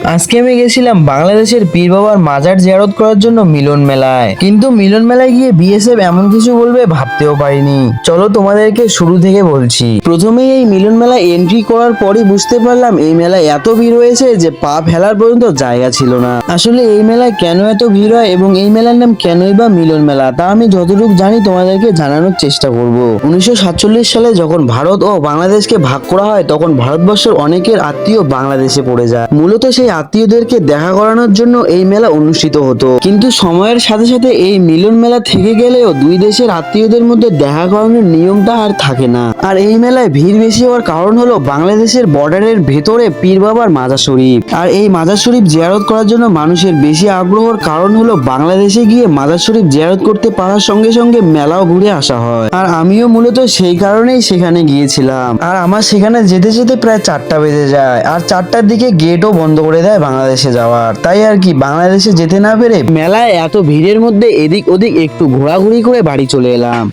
আজকে আমি গেছিলাম বাংলাদেশের পীর বাবার মাজার জিয়ারত করার জন্য মিলন মেলায়, কিন্তু মিলন মেলায় গিয়ে বিএসএফ এমন কিছু বলবে ভাবতেও পারিনি। চলো তোমাদেরকে শুরু থেকে বলছি। প্রথমেই এই মিলন মেলায় এন্ট্রি করার পরই বুঝতে পারলাম এই মেলায় এত ভিড় হয়েছে যে পা ফেলার পর্যন্ত জায়গা ছিল না। আসলে এই মেলায় কেন এত ভিড় হয় এবং এই মেলার নাম কেনই বা মিলন মেলা, তা আমি যতটুকু জানি তোমাদেরকে জানানোর চেষ্টা করব। 1947 সালে যখন ভারত ও বাংলাদেশকে ভাগ করা হয় তখন ভারতবর্ষের অনেকের আত্মীয় বাংলাদেশে পড়ে যায়। মূলত সেই আত্মীয়দেরকে দেখা করানোর জন্য এই মেলা অনুষ্ঠিত হতো, কিন্তু সময়ের সাথে সাথে এই মিলন মেলা থেকে গেলেও দুই দেশের আত্মীয়দের মধ্যে দেখা করানোর নিয়মটা আর থাকে না। আর এই মেলায় ভিড় বেশি হওয়ার কারণ হলো বাংলাদেশের বর্ডারের ভেতরে পীর বাবার মাজার শরীফ। আর এই মাজার শরীফ জিয়ারত করার জন্য মানুষের বেশি আগ্রহের কারণ হলো বাংলাদেশে গিয়ে মাজার শরীফ জিয়ারত করতে পারার সঙ্গে সঙ্গে মেলাও ঘুরে আসা হয়। আর আমিও মূলত সেই কারণেই সেখানে গিয়েছিলাম। আর আমার সেখানে যেতে যেতে প্রায় 4টা বেজে যায়, আর 4টার দিকে গেটও বন্ধ করে দেয় বাংলাদেশে যাওয়ার। তাই আর কি বাংলাদেশে যেতে না পেরে মেলায় এত ভিড়ের মধ্যে এদিক ওদিক একটু ঘোরাঘুরি করে বাড়ি চলে এলাম।